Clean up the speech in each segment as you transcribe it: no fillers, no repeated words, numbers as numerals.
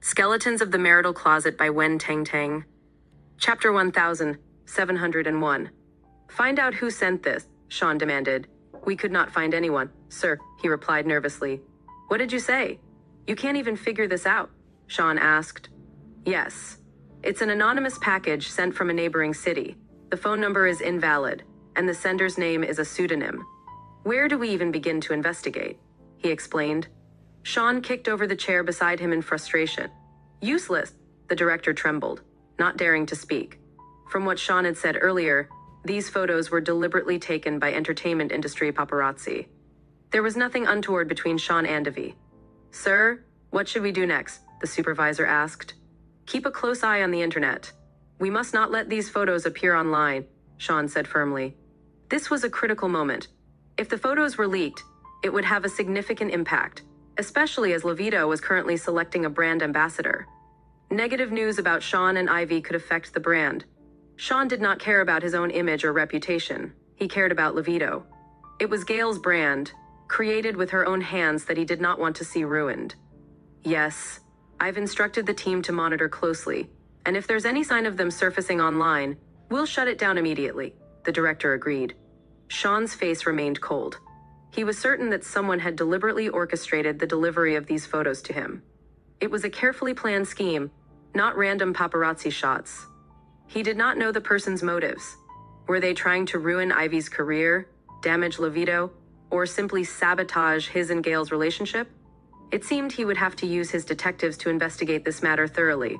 Skeletons of the Marital Closet by Tang. Chapter 1701. Find out who sent this, Shawn demanded. We could not find anyone, sir, he replied nervously. What did you say? You can't even figure this out, Shawn asked. Yes. It's an anonymous package sent from a neighboring city. The phone number is invalid, and the sender's name is a pseudonym. Where do we even begin to investigate? He explained. Shawn kicked over the chair beside him in frustration. Useless, the director trembled, not daring to speak. From what Shawn had said earlier, these photos were deliberately taken by entertainment industry paparazzi. There was nothing untoward between Shawn and Ivy. Sir, what should we do next? The supervisor asked. Keep a close eye on the internet. We must not let these photos appear online, Shawn said firmly. This was a critical moment. If the photos were leaked, it would have a significant impact, especially as Levito was currently selecting a brand ambassador. Negative news about Shawn and Ivy could affect the brand. Shawn did not care about his own image or reputation. He cared about Levito. It was Gale's brand, created with her own hands, that he did not want to see ruined. Yes, I've instructed the team to monitor closely, and if there's any sign of them surfacing online, we'll shut it down immediately, the director agreed. Shawn's face remained cold. He was certain that someone had deliberately orchestrated the delivery of these photos to him. It was a carefully planned scheme, not random paparazzi shots. He did not know the person's motives. Were they trying to ruin Ivy's career, damage Levito, or simply sabotage his and Gale's relationship? It seemed he would have to use his detectives to investigate this matter thoroughly.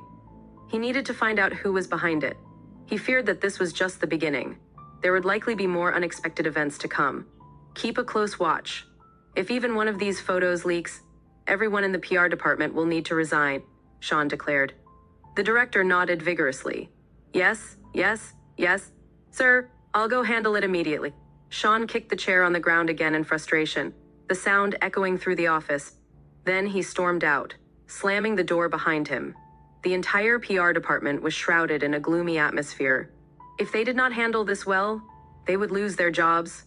He needed to find out who was behind it. He feared that this was just the beginning. There would likely be more unexpected events to come. Keep a close watch. If even one of these photos leaks, everyone in the PR department will need to resign, Shawn declared. The director nodded vigorously. Yes, yes, yes. Sir, I'll go handle it immediately. Shawn kicked the chair on the ground again in frustration, the sound echoing through the office. Then he stormed out, slamming the door behind him. The entire PR department was shrouded in a gloomy atmosphere. If they did not handle this well, they would lose their jobs.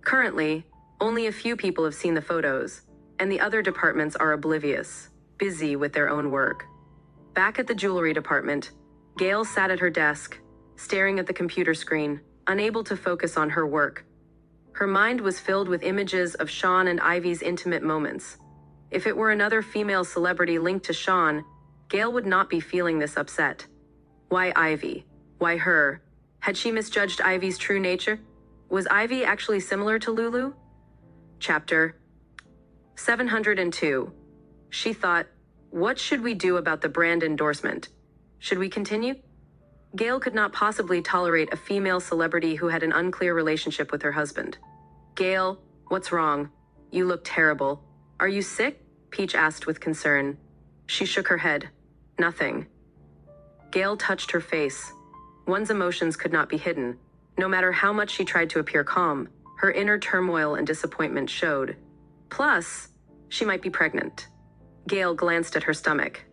Currently, only a few people have seen the photos, and the other departments are oblivious, busy with their own work. Back at the jewelry department, Gale sat at her desk, staring at the computer screen, unable to focus on her work. Her mind was filled with images of Shawn and Ivy's intimate moments. If it were another female celebrity linked to Shawn, Gale would not be feeling this upset. Why Ivy? Why her? Had she misjudged Ivy's true nature? Was Ivy actually similar to Lulu? Chapter 702. She thought, what should we do about the brand endorsement? Should we continue? Gale could not possibly tolerate a female celebrity who had an unclear relationship with her husband. Gale, what's wrong? You look terrible. Are you sick? Peach asked with concern. She shook her head. Nothing. Gale touched her face. One's emotions could not be hidden. No matter how much she tried to appear calm, her inner turmoil and disappointment showed. Plus, she might be pregnant. Gale glanced at her stomach.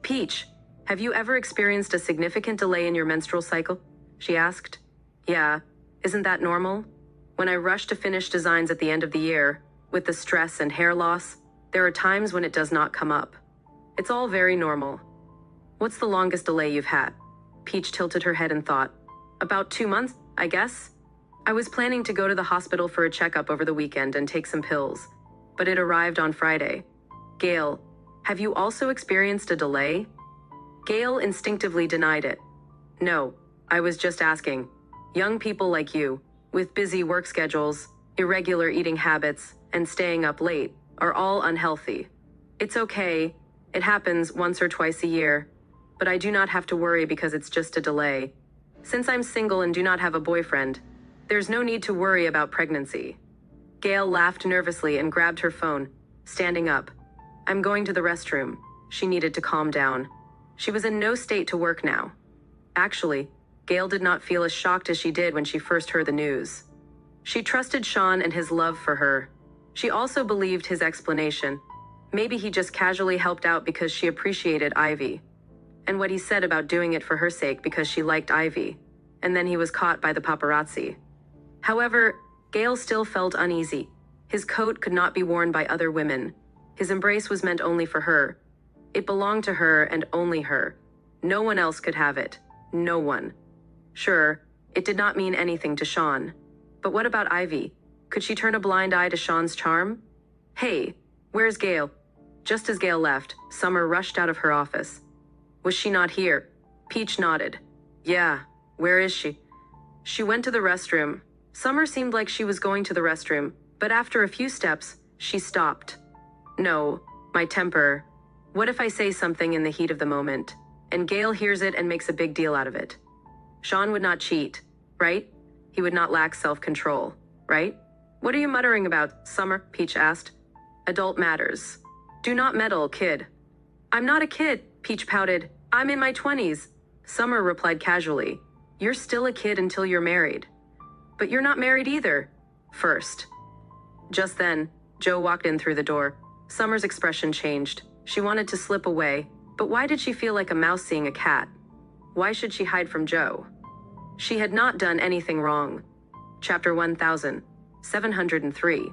Peach, have you ever experienced a significant delay in your menstrual cycle? She asked. Yeah, isn't that normal? When I rush to finish designs at the end of the year, with the stress and hair loss, there are times when it does not come up. It's all very normal. What's the longest delay you've had? Peach tilted her head and thought. About 2 months, I guess. I was planning to go to the hospital for a checkup over the weekend and take some pills, but it arrived on Friday. Gale, have you also experienced a delay? Gale instinctively denied it. No, I was just asking. Young people like you, with busy work schedules, irregular eating habits, and staying up late, are all unhealthy. It's okay. It happens once or twice a year, but I do not have to worry because it's just a delay. Since I'm single and do not have a boyfriend, there's no need to worry about pregnancy. Gale laughed nervously and grabbed her phone, standing up. I'm going to the restroom. She needed to calm down. She was in no state to work now. Actually, Gale did not feel as shocked as she did when she first heard the news. She trusted Shawn and his love for her. She also believed his explanation. Maybe he just casually helped out because she appreciated Ivy. And what he said about doing it for her sake because she liked Ivy. And then he was caught by the paparazzi. However, Gale still felt uneasy. His coat could not be worn by other women. His embrace was meant only for her. It belonged to her and only her. No one else could have it. No one. Sure, it did not mean anything to Shawn. But what about Ivy? Could she turn a blind eye to Shawn's charm? Hey, where's Gale? Just as Gale left, Summer rushed out of her office. Was she not here? Peach nodded. Yeah, where is she? She went to the restroom. Summer seemed like she was going to the restroom, but after a few steps, she stopped. No, my temper. What if I say something in the heat of the moment, and Gale hears it and makes a big deal out of it? Shawn would not cheat, right? He would not lack self-control, right? What are you muttering about, Summer? Peach asked. Adult matters. Do not meddle, kid. I'm not a kid, Peach pouted. I'm in my 20s. Summer replied casually. You're still a kid until you're married. But you're not married either. First. Just then, Joe walked in through the door. Summer's expression changed. She wanted to slip away, but why did she feel like a mouse seeing a cat? Why should she hide from Joe? She had not done anything wrong. Chapter 1703.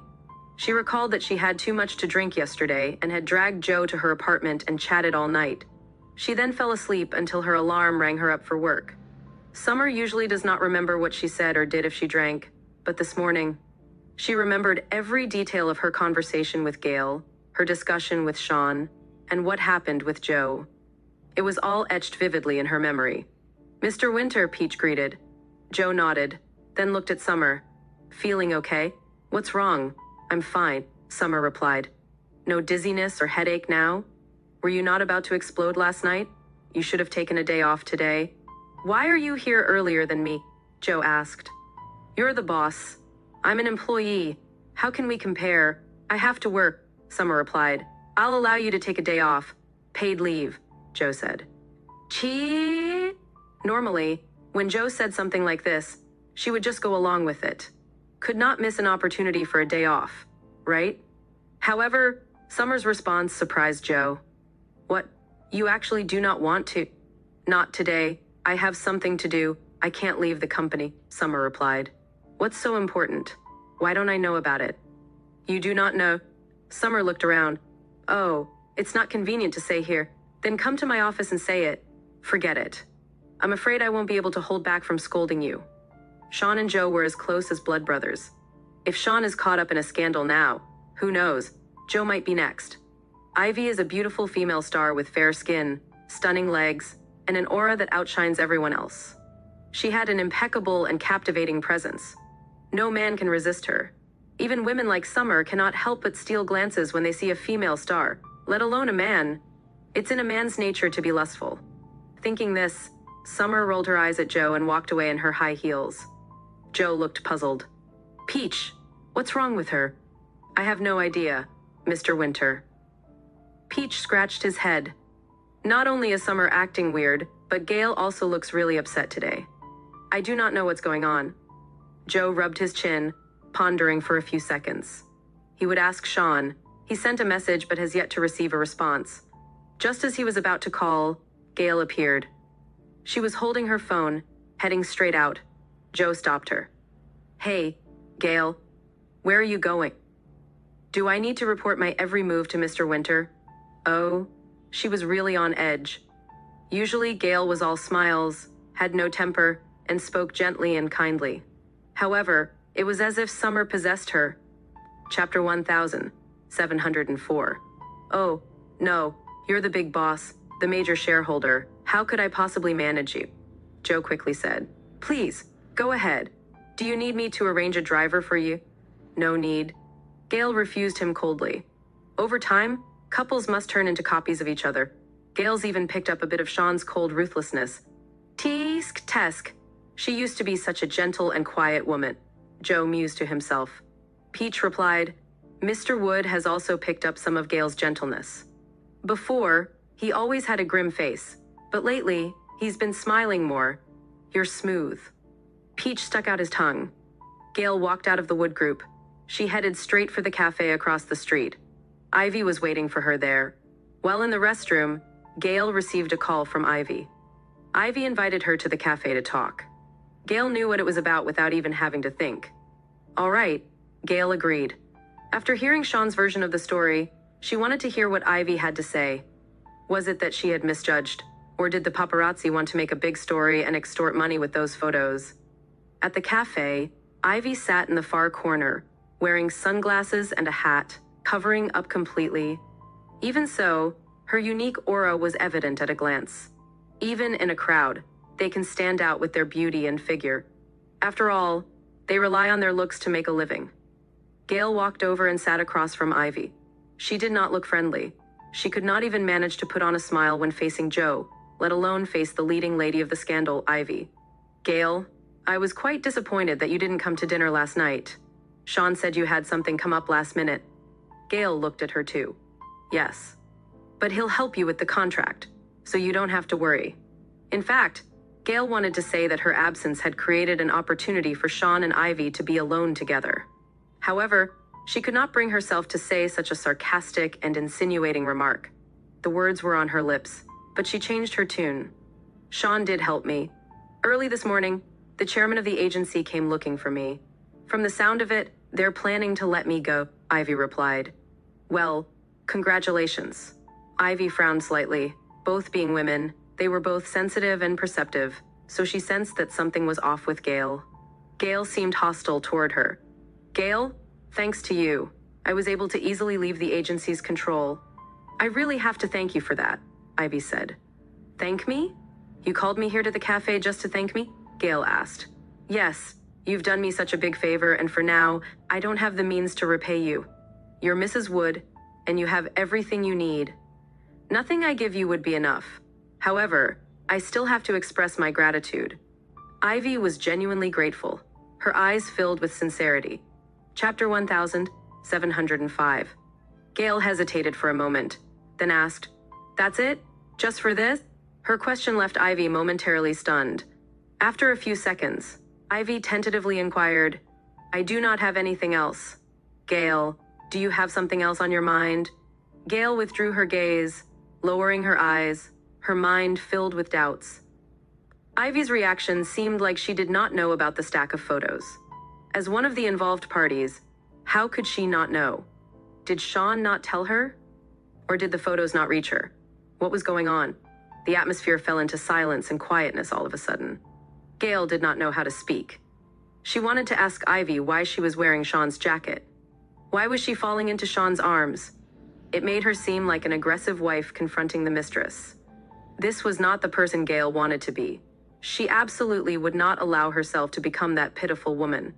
She recalled that she had too much to drink yesterday and had dragged Joe to her apartment and chatted all night. She then fell asleep until her alarm rang her up for work. Summer usually does not remember what she said or did if she drank, but this morning, she remembered every detail of her conversation with Gale, her discussion with Shawn, and what happened with Joe. It was all etched vividly in her memory. Mr. Winter, Peach greeted. Joe nodded, then looked at Summer. Feeling okay? What's wrong? I'm fine, Summer replied. No dizziness or headache now? Were you not about to explode last night? You should have taken a day off today. Why are you here earlier than me? Joe asked. You're the boss. I'm an employee. How can we compare? I have to work, Summer replied. I'll allow you to take a day off. Paid leave, Joe said. Chee? Normally, when Joe said something like this, she would just go along with it. Could not miss an opportunity for a day off, right? However, Summer's response surprised Joe. What? You actually do not want to? Not today. I have something to do. I can't leave the company, Summer replied. What's so important? Why don't I know about it? You do not know? Summer looked around. Oh, it's not convenient to say here. Then come to my office and say it. Forget it. I'm afraid I won't be able to hold back from scolding you. Shawn and Joe were as close as blood brothers. If Shawn is caught up in a scandal now, who knows? Joe might be next. Ivy is a beautiful female star with fair skin, stunning legs, and an aura that outshines everyone else. She had an impeccable and captivating presence. No man can resist her. Even women like Summer cannot help but steal glances when they see a female star, let alone a man. It's in a man's nature to be lustful. Thinking this, Summer rolled her eyes at Joe and walked away in her high heels. Joe looked puzzled. Peach, what's wrong with her? I have no idea, Mr. Winter. Peach scratched his head. Not only is Summer acting weird, but Gale also looks really upset today. I do not know what's going on. Joe rubbed his chin, pondering for a few seconds. He would ask Shawn. He sent a message but has yet to receive a response. Just as he was about to call, Gale appeared. She was holding her phone, heading straight out. Joe stopped her. Hey, Gale, where are you going? Do I need to report my every move to Mr. Winter? Oh, she was really on edge. Usually Gale was all smiles, had no temper, and spoke gently and kindly. However, it was as if Summer possessed her. Chapter 1704. Oh, no, you're the big boss, the major shareholder. How could I possibly manage you? Joe quickly said. Please, go ahead. Do you need me to arrange a driver for you? No need. Gale refused him coldly. Over time, couples must turn into copies of each other. Gale's even picked up a bit of Shawn's cold ruthlessness. Tesk. She used to be such a gentle and quiet woman, Joe mused to himself. Peach replied, Mr. Wood has also picked up some of Gale's gentleness. Before, he always had a grim face, but lately, he's been smiling more. You're smooth. Peach stuck out his tongue. Gale walked out of the Wood group. She headed straight for the cafe across the street. Ivy was waiting for her there. While in the restroom, Gale received a call from Ivy. Ivy invited her to the cafe to talk. Gale knew what it was about without even having to think. All right, Gale agreed. After hearing Shawn's version of the story, she wanted to hear what Ivy had to say. Was it that she had misjudged? Or did the paparazzi want to make a big story and extort money with those photos? At the cafe, Ivy sat in the far corner, wearing sunglasses and a hat, covering up completely. Even so, her unique aura was evident at a glance. Even in a crowd, they can stand out with their beauty and figure. After all, they rely on their looks to make a living. Gale walked over and sat across from Ivy. She did not look friendly. She could not even manage to put on a smile when facing Joe, let alone face the leading lady of the scandal, Ivy. Gale, I was quite disappointed that you didn't come to dinner last night. Shawn said you had something come up last minute. Gale looked at her too. Yes. But he'll help you with the contract, so you don't have to worry. In fact, Gale wanted to say that her absence had created an opportunity for Shawn and Ivy to be alone together. However, she could not bring herself to say such a sarcastic and insinuating remark. The words were on her lips, but she changed her tune. Shawn did help me. Early this morning, the chairman of the agency came looking for me. From the sound of it, they're planning to let me go, Ivy replied. Well, congratulations. Ivy frowned slightly. Both being women, they were both sensitive and perceptive, so she sensed that something was off with Gale. Gale seemed hostile toward her. Gale, thanks to you, I was able to easily leave the agency's control. I really have to thank you for that, Ivy said. Thank me? You called me here to the cafe just to thank me? Gale asked. Yes, you've done me such a big favor, and for now, I don't have the means to repay you. You're Mrs. Wood, and you have everything you need. Nothing I give you would be enough. However, I still have to express my gratitude. Ivy was genuinely grateful, her eyes filled with sincerity. Chapter 1705. Gale hesitated for a moment, then asked, That's it? Just for this? Her question left Ivy momentarily stunned. After a few seconds, Ivy tentatively inquired, I do not have anything else. Gale, do you have something else on your mind? Gale withdrew her gaze, lowering her eyes, her mind filled with doubts. Ivy's reaction seemed like she did not know about the stack of photos. As one of the involved parties, how could she not know? Did Shawn not tell her? Or did the photos not reach her? What was going on? The atmosphere fell into silence and quietness all of a sudden. Gale did not know how to speak. She wanted to ask Ivy why she was wearing Shawn's jacket. Why was she falling into Shawn's arms? It made her seem like an aggressive wife confronting the mistress. This was not the person Gale wanted to be. She absolutely would not allow herself to become that pitiful woman.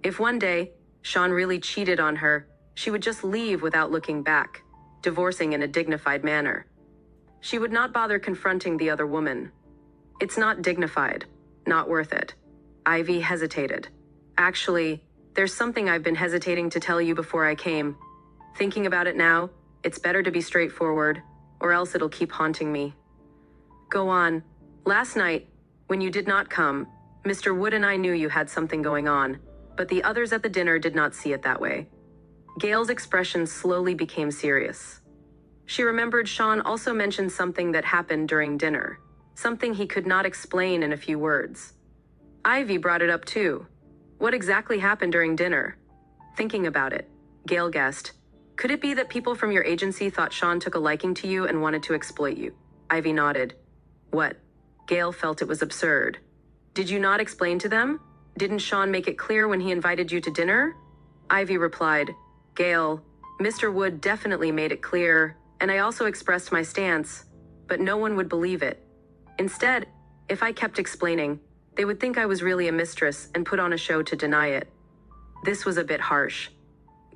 If one day, Shawn really cheated on her, she would just leave without looking back, divorcing in a dignified manner. She would not bother confronting the other woman. It's not dignified, not worth it. Ivy hesitated. Actually, there's something I've been hesitating to tell you before I came. Thinking about it now, it's better to be straightforward, or else it'll keep haunting me. Go on. Last night, when you did not come, Mr. Wood and I knew you had something going on, but the others at the dinner did not see it that way. Gale's expression slowly became serious. She remembered Shawn also mentioned something that happened during dinner, something he could not explain in a few words. Ivy brought it up too. What exactly happened during dinner? Thinking about it, Gale guessed, could it be that people from your agency thought Shawn took a liking to you and wanted to exploit you? Ivy nodded. What? Gale felt it was absurd. Did you not explain to them? Didn't Shawn make it clear when he invited you to dinner? Ivy replied, Gale, Mr. Wood definitely made it clear, and I also expressed my stance, but no one would believe it. Instead, if I kept explaining, they would think I was really a mistress and put on a show to deny it. This was a bit harsh.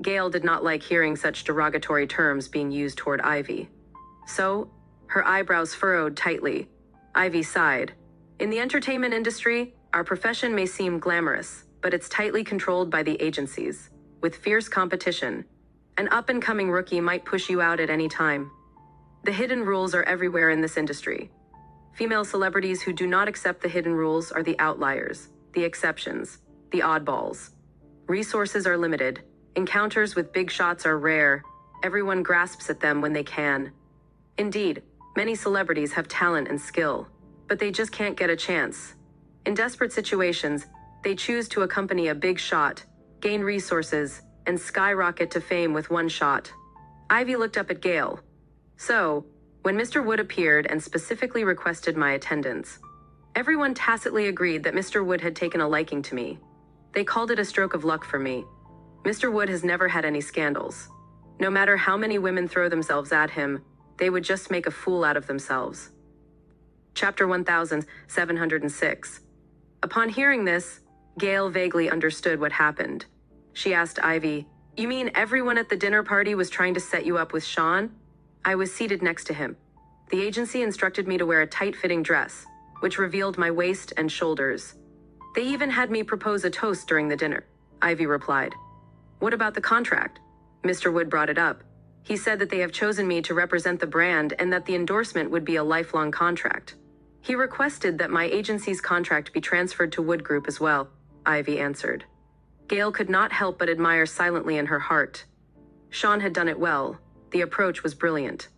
Gale did not like hearing such derogatory terms being used toward Ivy. So, her eyebrows furrowed tightly. Ivy sighed. In the entertainment industry, our profession may seem glamorous, but it's tightly controlled by the agencies, with fierce competition. An up-and-coming rookie might push you out at any time. The hidden rules are everywhere in this industry. Female celebrities who do not accept the hidden rules are the outliers, the exceptions, the oddballs. Resources are limited. Encounters with big shots are rare. Everyone grasps at them when they can. Indeed, many celebrities have talent and skill, but they just can't get a chance. In desperate situations, they choose to accompany a big shot, gain resources, and skyrocket to fame with one shot. Ivy looked up at Gale. So, When Mr. Wood appeared and specifically requested my attendance, everyone tacitly agreed that Mr. Wood had taken a liking to me. They called it a stroke of luck for me. Mr. Wood has never had any scandals. No matter how many women throw themselves at him, they would just make a fool out of themselves. Chapter 1706. Upon hearing this, Gale vaguely understood what happened. She asked Ivy, "You mean everyone at the dinner party was trying to set you up with Shawn?" I was seated next to him. The agency instructed me to wear a tight-fitting dress, which revealed my waist and shoulders. They even had me propose a toast during the dinner, Ivy replied. What about the contract? Mr. Wood brought it up. He said that they have chosen me to represent the brand and that the endorsement would be a lifelong contract. He requested that my agency's contract be transferred to Wood Group as well, Ivy answered. Gale could not help but admire silently in her heart. Shawn had done it well. The approach was brilliant.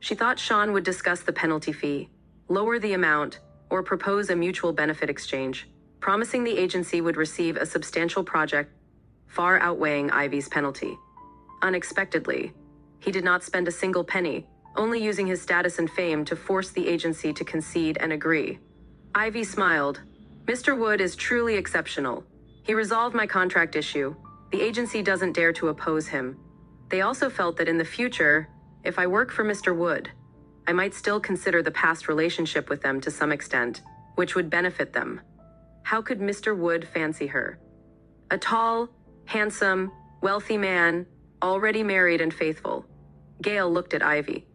She thought Shawn would discuss the penalty fee, lower the amount, or propose a mutual benefit exchange, promising the agency would receive a substantial project far outweighing Ivy's penalty. Unexpectedly, he did not spend a single penny, only using his status and fame to force the agency to concede and agree. Ivy smiled. Mr. Wood is truly exceptional. He resolved my contract issue. The agency doesn't dare to oppose him. They also felt that in the future, if I work for Mr. Wood, I might still consider the past relationship with them to some extent, which would benefit them. How could Mr. Wood fancy her? A tall, handsome, wealthy man, already married and faithful. Gale looked at Ivy.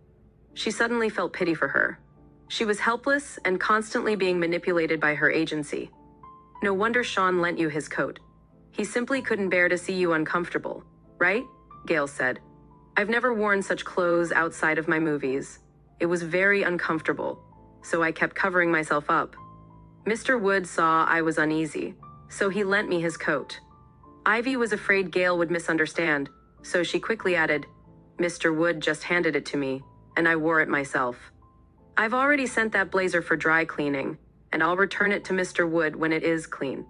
She suddenly felt pity for her. She was helpless and constantly being manipulated by her agency. No wonder Shawn lent you his coat. He simply couldn't bear to see you uncomfortable, right? Gale said. I've never worn such clothes outside of my movies. It was very uncomfortable, so I kept covering myself up. Mr. Wood saw I was uneasy, so he lent me his coat. Ivy was afraid Gale would misunderstand, so she quickly added, Mr. Wood just handed it to me, and I wore it myself. I've already sent that blazer for dry cleaning, and I'll return it to Mr. Wood when it is clean.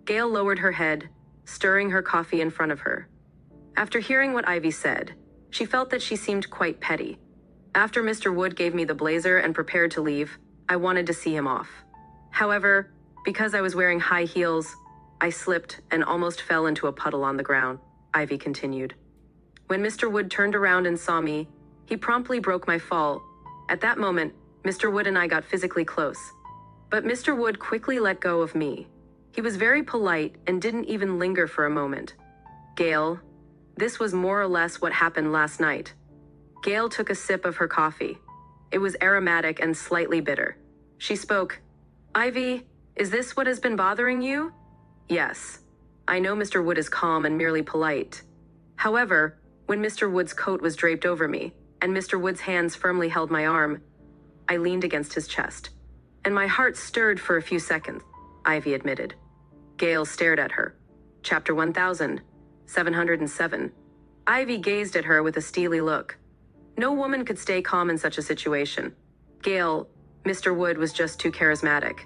Gale lowered her head, stirring her coffee in front of her. After hearing what Ivy said, she felt that she seemed quite petty. After Mr. Wood gave me the blazer and prepared to leave, I wanted to see him off. However, because I was wearing high heels, I slipped and almost fell into a puddle on the ground, Ivy continued. When Mr. Wood turned around and saw me, he promptly broke my fall. At that moment, Mr. Wood and I got physically close. But Mr. Wood quickly let go of me. He was very polite and didn't even linger for a moment. Gale, this was more or less what happened last night. Gale took a sip of her coffee. It was aromatic and slightly bitter. She spoke. Ivy, is this what has been bothering you? Yes. I know Mr. Wood is calm and merely polite. However, when Mr. Wood's coat was draped over me, and Mr. Wood's hands firmly held my arm, I leaned against his chest. And my heart stirred for a few seconds, Ivy admitted. Gale stared at her. Chapter 1707. Ivy gazed at her with a steely look. No woman could stay calm in such a situation. Gale, Mr. Wood was just too charismatic.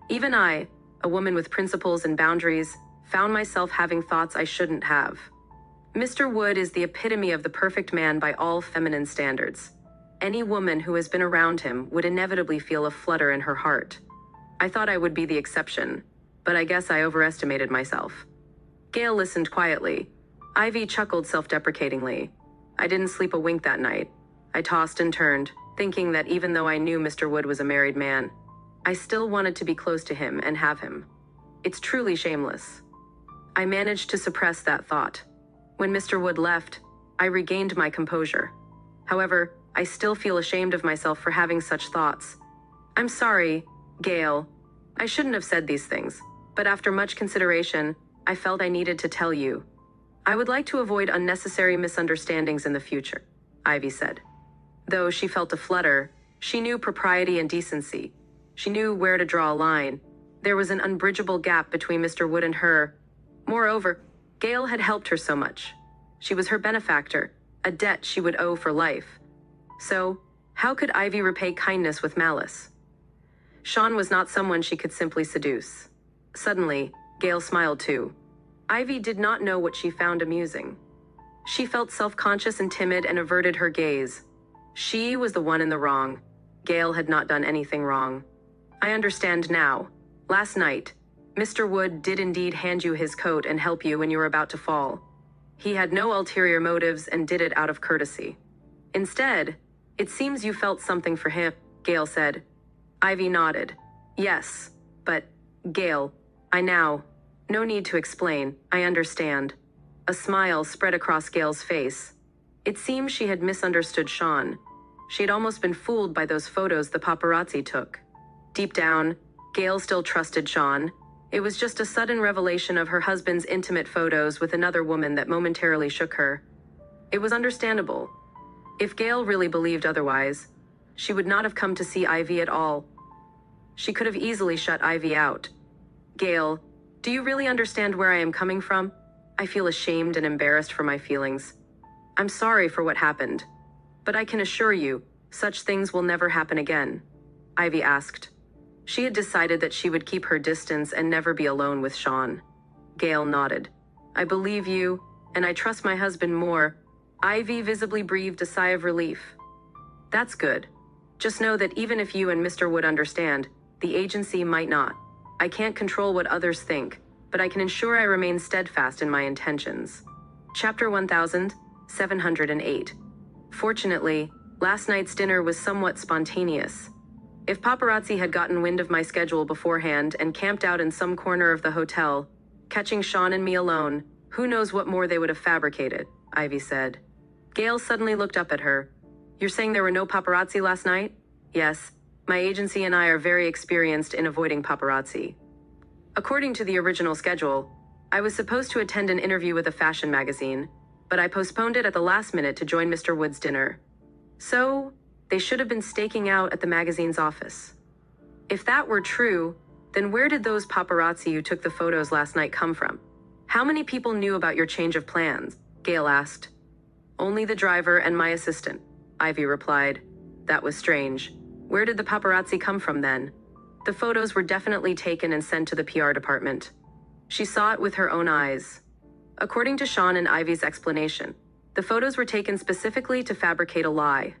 Even I, a woman with principles and boundaries, found myself having thoughts I shouldn't have. Mr. Wood is the epitome of the perfect man by all feminine standards. Any woman who has been around him would inevitably feel a flutter in her heart. I thought I would be the exception, but I guess I overestimated myself. Gale listened quietly. Ivy chuckled self-deprecatingly. I didn't sleep a wink that night. I tossed and turned, thinking that even though I knew Mr. Wood was a married man, I still wanted to be close to him and have him. It's truly shameless. I managed to suppress that thought. When Mr. Wood left, I regained my composure. However, I still feel ashamed of myself for having such thoughts. I'm sorry, Gale. I shouldn't have said these things, but after much consideration, I felt I needed to tell you. I would like to avoid unnecessary misunderstandings in the future, Ivy said. Though she felt a flutter, she knew propriety and decency. She knew where to draw a line. There was an unbridgeable gap between Mr. Wood and her. Moreover, Gale had helped her so much. She was her benefactor, a debt she would owe for life. So, how could Ivy repay kindness with malice? Shawn was not someone she could simply seduce. Suddenly, Gale smiled too. Ivy did not know what she found amusing. She felt self-conscious and timid and averted her gaze. She was the one in the wrong. Gale had not done anything wrong. I understand now. Last night, Mr. Wood did indeed hand you his coat and help you when you were about to fall. He had no ulterior motives and did it out of courtesy. Instead, it seems you felt something for him, Gale said. Ivy nodded. Yes, but, Gale, no need to explain, I understand. A smile spread across Gale's face. It seemed she had misunderstood Shawn. She had almost been fooled by those photos the paparazzi took. Deep down, Gale still trusted Shawn. It was just a sudden revelation of her husband's intimate photos with another woman that momentarily shook her. It was understandable. If Gale really believed otherwise, she would not have come to see Ivy at all. She could have easily shut Ivy out. Gale, do you really understand where I am coming from? I feel ashamed and embarrassed for my feelings. I'm sorry for what happened. But I can assure you, such things will never happen again. Ivy asked. She had decided that she would keep her distance and never be alone with Shawn. Gale nodded. I believe you, and I trust my husband more. Ivy visibly breathed a sigh of relief. That's good. Just know that even if you and Mr. Wood understand, the agency might not. I can't control what others think, but I can ensure I remain steadfast in my intentions. Chapter 1708. Fortunately, last night's dinner was somewhat spontaneous. If paparazzi had gotten wind of my schedule beforehand and camped out in some corner of the hotel, catching Shawn and me alone, who knows what more they would have fabricated, Ivy said. Gale suddenly looked up at her. You're saying there were no paparazzi last night? Yes. My agency and I are very experienced in avoiding paparazzi. According to the original schedule, I was supposed to attend an interview with a fashion magazine, but I postponed it at the last minute to join Mr. Wood's dinner. So, they should have been staking out at the magazine's office. If that were true, then where did those paparazzi who took the photos last night come from? How many people knew about your change of plans? Gale asked. Only the driver and my assistant, Ivy replied. That was strange. Where did the paparazzi come from then? The photos were definitely taken and sent to the PR department. She saw it with her own eyes. According to Shawn and Ivy's explanation, the photos were taken specifically to fabricate a lie.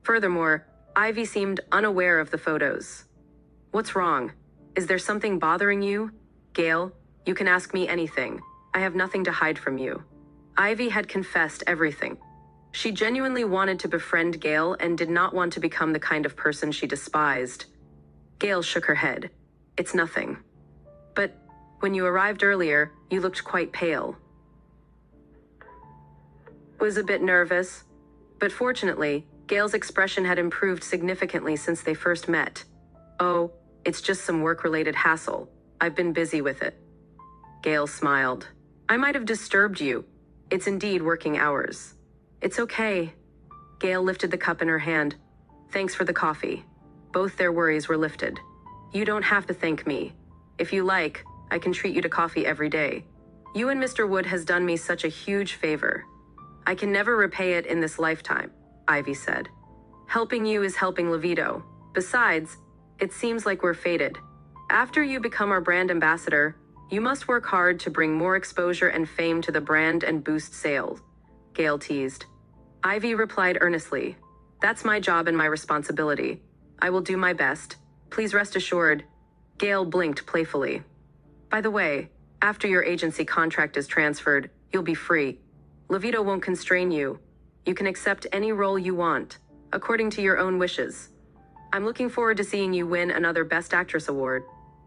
Furthermore, Ivy seemed unaware of the photos. What's wrong? Is there something bothering you? Gale, you can ask me anything. I have nothing to hide from you. Ivy had confessed everything. She genuinely wanted to befriend Gale and did not want to become the kind of person she despised. Gale shook her head. It's nothing. But when you arrived earlier, you looked quite pale. Was a bit nervous, but fortunately, Gale's expression had improved significantly since they first met. Oh, it's just some work-related hassle. I've been busy with it. Gale smiled. I might have disturbed you. It's indeed working hours. It's okay. Gale lifted the cup in her hand. Thanks for the coffee. Both their worries were lifted. You don't have to thank me. If you like, I can treat you to coffee every day. You and Mr. Wood has done me such a huge favor. I can never repay it in this lifetime, Ivy said. Helping you is helping Levito. Besides, it seems like we're fated. After you become our brand ambassador, you must work hard to bring more exposure and fame to the brand and boost sales, Gale teased. Ivy replied earnestly. That's my job and my responsibility. I will do my best. Please rest assured. Gale blinked playfully. By the way, after your agency contract is transferred, you'll be free. Levito won't constrain you. You can accept any role you want, according to your own wishes. I'm looking forward to seeing you win another Best Actress award.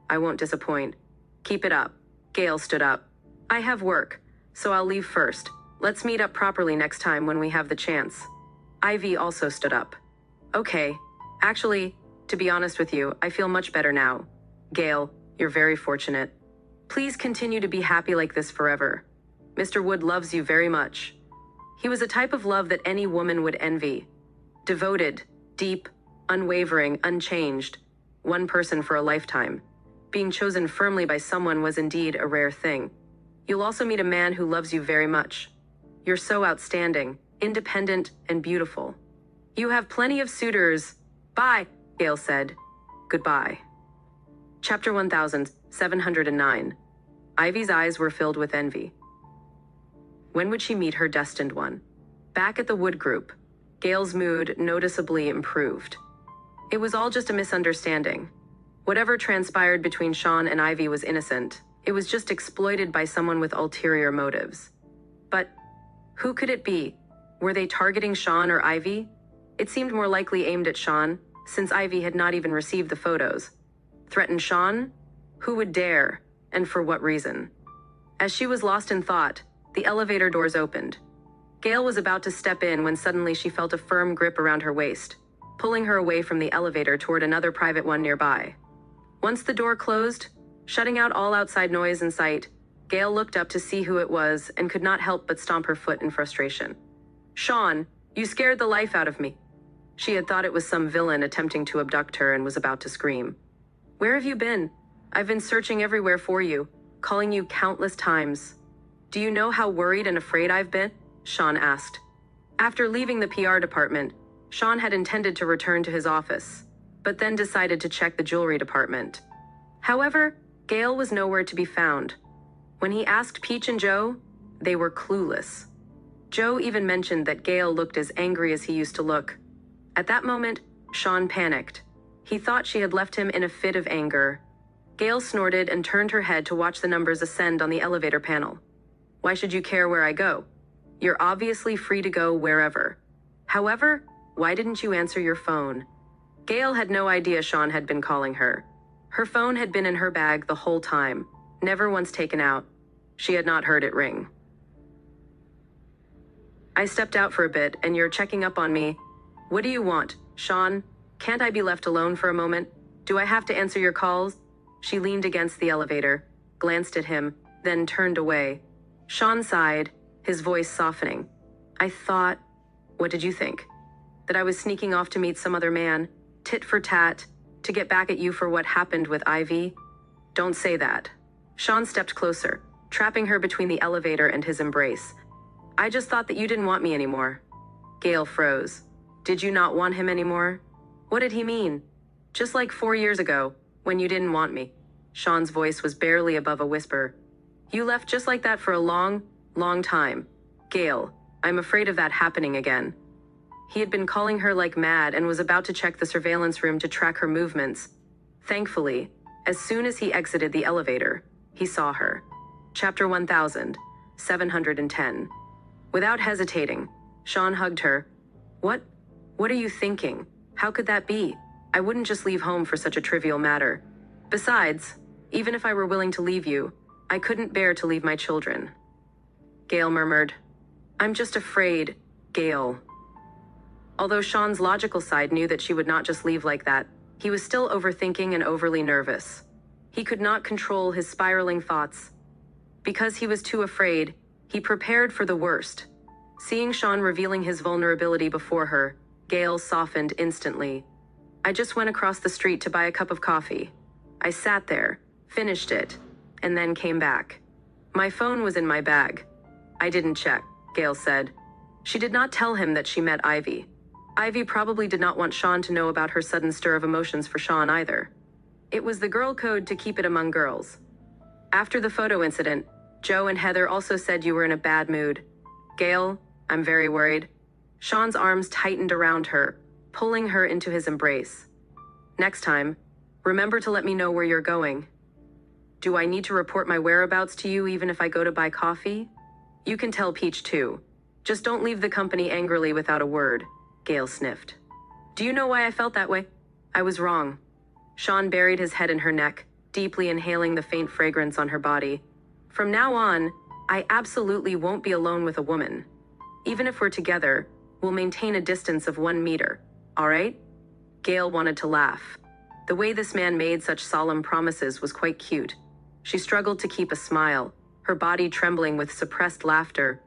I won't disappoint. Keep it up. Gale stood up. I have work, so I'll leave first. Let's meet up properly next time when we have the chance. Ivy also stood up. Okay. Actually, to be honest with you, I feel much better now. Gale, you're very fortunate. Please continue to be happy like this forever. Mr. Wood loves you very much. He was a type of love that any woman would envy. Devoted, deep, unwavering, unchanged. One person for a lifetime. Being chosen firmly by someone was indeed a rare thing. You'll also meet a man who loves you very much. You're so outstanding, independent, and beautiful. You have plenty of suitors. Bye, Gale said. Goodbye. Chapter 1709. Ivy's eyes were filled with envy. When would she meet her destined one? Back at the Wood Group, Gale's mood noticeably improved. It was all just a misunderstanding. Whatever transpired between Shawn and Ivy was innocent. It was just exploited by someone with ulterior motives. But who could it be? Were they targeting Shawn or Ivy? It seemed more likely aimed at Shawn, since Ivy had not even received the photos. Threaten Shawn? Who would dare, and for what reason? As she was lost in thought, the elevator doors opened. Gale was about to step in when suddenly she felt a firm grip around her waist, pulling her away from the elevator toward another private one nearby. Once the door closed, shutting out all outside noise in sight, Gale looked up to see who it was and could not help but stomp her foot in frustration. "Shawn, you scared the life out of me." She had thought it was some villain attempting to abduct her and was about to scream. "Where have you been? I've been searching everywhere for you, calling you countless times." "Do you know how worried and afraid I've been?" Shawn asked. After leaving the PR department, Shawn had intended to return to his office, but then decided to check the jewelry department. However, Gale was nowhere to be found. When he asked Peach and Joe, they were clueless. Joe even mentioned that Gale looked as angry as he used to look. At that moment, Shawn panicked. He thought she had left him in a fit of anger. Gale snorted and turned her head to watch the numbers ascend on the elevator panel. "Why should you care where I go? You're obviously free to go wherever. However, why didn't you answer your phone?" Gale had no idea Shawn had been calling her. Her phone had been in her bag the whole time, never once taken out. She had not heard it ring. "I stepped out for a bit, and you're checking up on me. What do you want, Shawn? Can't I be left alone for a moment? Do I have to answer your calls?" She leaned against the elevator, glanced at him, then turned away. Shawn sighed, his voice softening. "I thought..." "What did you think? That I was sneaking off to meet some other man, tit for tat, to get back at you for what happened with Ivy?" "Don't say that." Shawn stepped closer, trapping her between the elevator and his embrace. "I just thought that you didn't want me anymore." Gale froze. "Did you not want him anymore? What did he mean?" "Just like 4 years ago, when you didn't want me." Shawn's voice was barely above a whisper. "You left just like that for a long, long time. Gale, I'm afraid of that happening again." He had been calling her like mad and was about to check the surveillance room to track her movements. Thankfully, as soon as he exited the elevator, he saw her. Chapter 1710. Without hesitating, Shawn hugged her. What are you thinking? How could that be? I wouldn't just leave home for such a trivial matter. Besides, even if I were willing to leave you, I couldn't bear to leave my children." Gale murmured. "I'm just afraid, Gale." Although Shawn's logical side knew that she would not just leave like that, he was still overthinking and overly nervous. He could not control his spiraling thoughts. Because he was too afraid, he prepared for the worst. Seeing Shawn revealing his vulnerability before her, Gale softened instantly. "I just went across the street to buy a cup of coffee. I sat there, finished it, and then came back. My phone was in my bag. I didn't check," Gale said. She did not tell him that she met Ivy. Ivy probably did not want Shawn to know about her sudden stir of emotions for Shawn either. It was the girl code to keep it among girls. After the photo incident, Joe and Heather also said you were in a bad mood. "Gale, I'm very worried." Shawn's arms tightened around her, pulling her into his embrace. "Next time, remember to let me know where you're going." "Do I need to report my whereabouts to you even if I go to buy coffee?" "You can tell Peach too. Just don't leave the company angrily without a word," Gale sniffed. "Do you know why I felt that way? I was wrong." Shawn buried his head in her neck, deeply inhaling the faint fragrance on her body. "From now on, I absolutely won't be alone with a woman. Even if we're together, we'll maintain a distance of 1 meter, all right?" Gale wanted to laugh. The way this man made such solemn promises was quite cute. She struggled to keep a smile, her body trembling with suppressed laughter.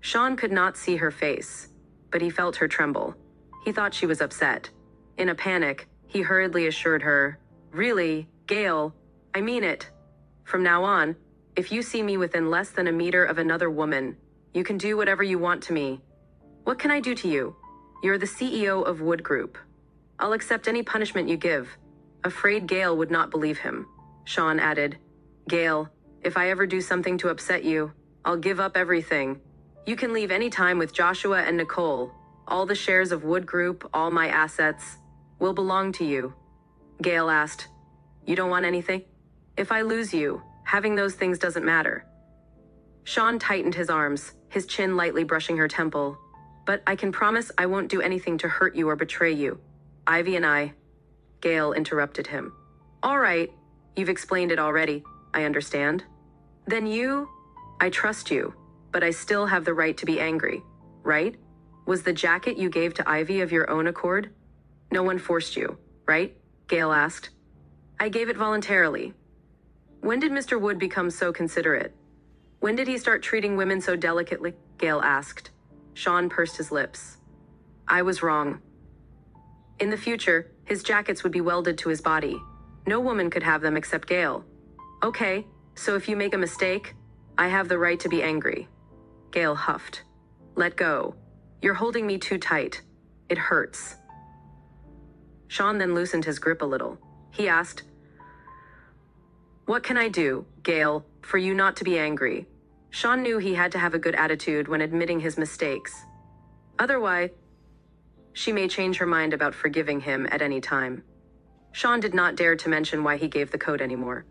Shawn could not see her face, but he felt her tremble. He thought she was upset. In a panic, he hurriedly assured her, "Really, Gale, I mean it. From now on, if you see me within less than 1 meter of another woman, you can do whatever you want to me. What can I do to you? You're the CEO of Wood Group. I'll accept any punishment you give." Afraid Gale would not believe him. Shawn added, "Gale, if I ever do something to upset you, I'll give up everything. You can leave any time with Joshua and Nicole. All the shares of Wood Group, all my assets, will belong to you. Gale asked, You don't want anything? If I lose you, having those things doesn't matter. Shawn tightened his arms, his chin lightly brushing her temple. But I can promise I won't do anything to hurt you or betray you. Ivy and I... Gale interrupted him. All right, you've explained it already, I understand. Then I trust you, but I still have the right to be angry, right? Was the jacket you gave to Ivy of your own accord? No one forced you, right? Gale asked. I gave it voluntarily. When did Mr. Wood become so considerate? When did he start treating women so delicately? Gale asked. Shawn pursed his lips. I was wrong. In the future, his jackets would be welded to his body. No woman could have them except Gale. Okay, so if you make a mistake, I have the right to be angry. Gale huffed. Let go. You're holding me too tight. It hurts. Shawn then loosened his grip a little. He asked, What can I do, Gale, for you not to be angry? Shawn knew he had to have a good attitude when admitting his mistakes. Otherwise, she may change her mind about forgiving him at any time. Shawn did not dare to mention why he gave the coat anymore.